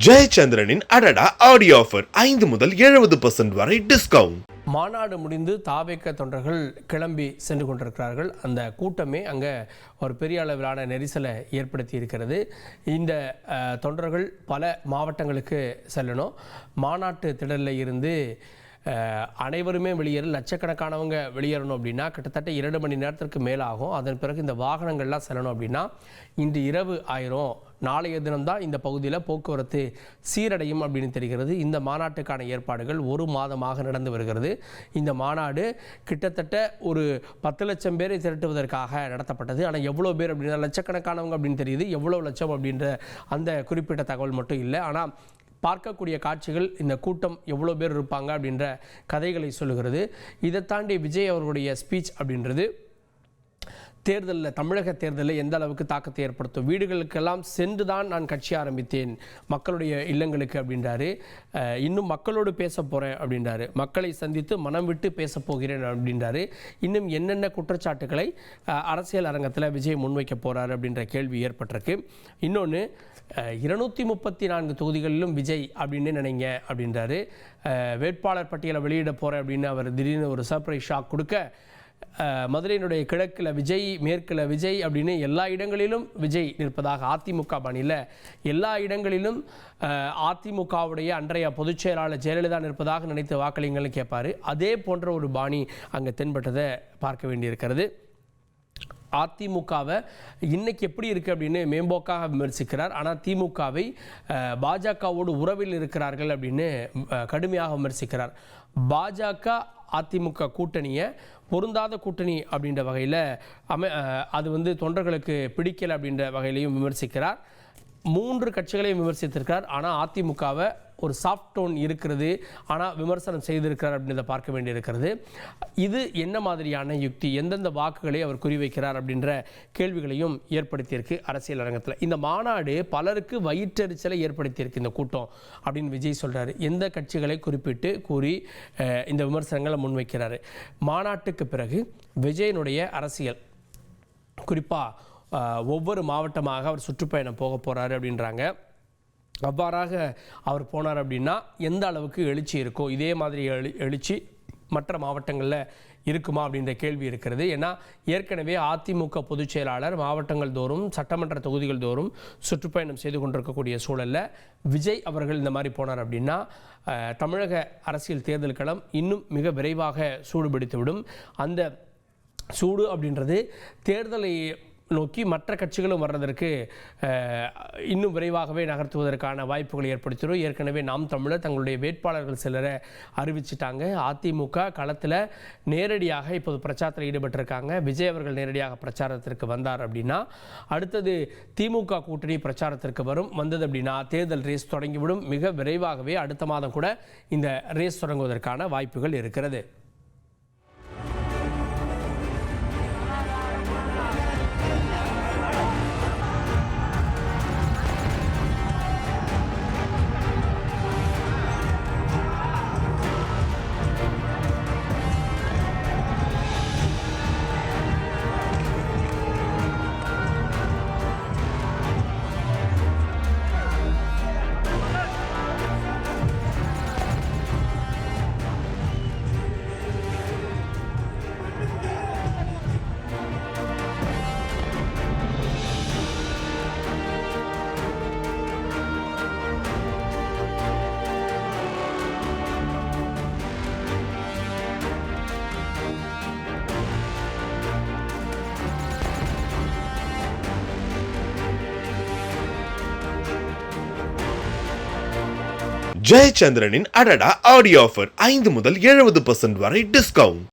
ஜெயச்சந்திரனின் அடடா audio offer 5 முதல் 70% வரை டிஸ்கவுண்ட். மாநாடு முடிந்து தாவேக தொண்டர்கள் கிளம்பி சென்று கொண்டிருக்கிறார்கள். அந்த கூட்டமே அங்கே ஒரு பெரிய அளவிலான நெரிசலை ஏற்படுத்தி இருக்கிறது. இந்த தொண்டர்கள் பல மாவட்டங்களுக்கு செல்லணும். மாநாட்டு திடலில் இருந்து அனைவருமே வெளியேற லட்சக்கணக்கானவங்க வெளியேறணும் அப்படின்னா கிட்டத்தட்ட 2 மணி நேரத்திற்கு மேலாகும். அதன் பிறகு இந்த வாகனங்கள்லாம் செல்லணும் அப்படின்னா இன்று இரவு ஆயிரும். நாளைய தினம்தான் இந்த பகுதியில் போக்குவரத்து சீரடையும் அப்படின்னு தெரிகிறது. இந்த மாநாட்டுக்கான ஏற்பாடுகள் 1 மாதமாக நடந்து வருகிறது. இந்த மாநாடு கிட்டத்தட்ட ஒரு 10 லட்சம் பேரை திரட்டுவதற்காக நடத்தப்பட்டது. ஆனால் எவ்வளோ பேர் அப்படின்னா லட்சக்கணக்கானவங்க அப்படின்னு தெரியுது. எவ்வளோ லட்சம் அப்படின்ற அந்த குறிப்பிட்ட தகவல் மட்டும் இல்லை. ஆனால் பார்க்கக்கூடிய காட்சிகள் இந்த கூட்டம் எவ்வளோ பேர் இருப்பாங்க அப்படின்ற கதைகளை சொல்லுகிறது. இதை தாண்டி விஜய் அவர்களுடைய ஸ்பீச் அப்படின்றது தேர்தலில், தமிழக தேர்தலில் எந்த அளவுக்கு தாக்கத்தை ஏற்படுத்தும். வீடுகளுக்கெல்லாம் சென்று தான் நான் கட்சி ஆரம்பித்தேன், மக்களுடைய இல்லங்களுக்கு அப்படின்றாரு. இன்னும் மக்களோடு பேச போகிறேன் அப்படின்றாரு. மக்களை சந்தித்து மனம் விட்டு பேச போகிறேன் அப்படின்றாரு. இன்னும் என்னென்ன குற்றச்சாட்டுகளை அரசியல் அரங்கத்தில் விஜய் முன்வைக்க போகிறாரு அப்படின்ற கேள்வி ஏற்பட்டிருக்கு. இன்னொன்று 234 தொகுதிகளிலும் விஜய் அப்படின்னு நினைங்க அப்படின்றாரு. வேட்பாளர் பட்டியலை வெளியிட போகிறேன் அப்படின்னு அவர் திடீர்னு ஒரு சர்ப்ரைஸ் ஷாக் கொடுக்க, மதுரையினுடைய கிழக்கில் விஜய், மேற்கில் விஜய் அப்படின்னு எல்லா இடங்களிலும் விஜய் நிற்பதாக அதிமுக பாணியில் எல்லா இடங்களிலும் அதிமுகவுடைய அன்றைய பொதுச் செயலாளர் ஜெயலலிதா நிற்பதாக நினைத்து வாக்களிங்கள்னு கேட்பார். அதே போன்ற ஒரு பாணி அங்கே தென்பட்டதை பார்க்க வேண்டியிருக்கிறது. அதிமுகவை இன்னைக்கு எப்படி இருக்குது அப்படின்னு மேம்போக்காக விமர்சிக்கிறார். ஆனால் திமுகவை பாஜகவோடு உறவில் இருக்கிறார்கள் அப்படின்னு கடுமையாக விமர்சிக்கிறார். பாஜக அதிமுக கூட்டணியை பொருந்தாத கூட்டணி அப்படின்ற வகையில் அது தொண்டர்களுக்கு பிடிக்கலை அப்படின்ற வகையிலையும் விமர்சிக்கிறார். 3 கட்சிகளையும் விமர்சித்திருக்கிறார். ஆனால் அதிமுகவை ஒரு சாஃப்ட் டோன் இருக்கிறது, ஆனால் விமர்சனம் செய்திருக்கிறார் அப்படின்றத பார்க்க வேண்டியிருக்கிறது. இது என்ன மாதிரியான யுக்தி, எந்தெந்த வாக்குகளை அவர் குறிவைக்கிறார் அப்படின்ற கேள்விகளையும் ஏற்படுத்தியிருக்கு அரசியல் அரங்கத்தில். இந்த மாநாடு பலருக்கு வயிற்றெரிச்சலை ஏற்படுத்தியிருக்கு இந்த கூட்டம் அப்படின்னு விஜய் சொல்கிறாரு. எந்த கட்சிகளை குறிப்பிட்டு கூறி இந்த விமர்சனங்களை முன்வைக்கிறாரு. மாநாட்டுக்கு பிறகு விஜயனுடைய அரசியல், குறிப்பாக ஒவ்வொரு மாவட்டமாக அவர் சுற்றுப்பயணம் போக போகிறாரு அப்படின்றாங்க. அவ்வாறாக அவர் போனார் அப்படின்னா எந்த அளவுக்கு எழுச்சி இருக்கோ, இதே மாதிரி எழுச்சி மற்ற மாவட்டங்களில் இருக்குமா அப்படின்ற கேள்வி இருக்கிறது. ஏன்னா ஏற்கனவே அதிமுக பொதுச் செயலாளர் மாவட்டங்கள் தோறும், சட்டமன்ற தொகுதிகள் தோறும் சுற்றுப்பயணம் செய்து கொண்டிருக்கக்கூடிய சூழலில் விஜய் அவர்கள் இந்த மாதிரி போனார் அப்படின்னா தமிழக அரசியல் தேர்தல் களம் இன்னும் மிக விரைவாக சூடுபிடித்துவிடும். அந்த சூடு அப்படின்றது தேர்தலை நோக்கி மற்ற கட்சிகளும் வர்றதற்கு இன்னும் விரைவாகவே நகர்த்துவதற்கான வாய்ப்புகளை ஏற்படுத்திடும். ஏற்கனவே நாம் தமிழர் தங்களுடைய வேட்பாளர்கள் சிலரை அறிவிச்சிட்டாங்க. அதிமுக களத்தில் நேரடியாக இப்போது பிரச்சாரத்தில் ஈடுபட்டிருக்காங்க. விஜய் அவர்கள் நேரடியாக பிரச்சாரத்திற்கு வந்தார் அப்படின்னா அடுத்தது திமுக கூட்டணி பிரச்சாரத்திற்கு வந்தது அப்படின்னா தேர்தல் ரேஸ் தொடங்கிவிடும். மிக விரைவாகவே அடுத்த மாதம் கூட இந்த ரேஸ் தொடங்குவதற்கான வாய்ப்புகள் இருக்கிறது. ஜெயச்சந்திரனின் அடடா ஆடியோ ஆஃபர் 5 முதல் 70% வரை டிஸ்கவுண்ட்.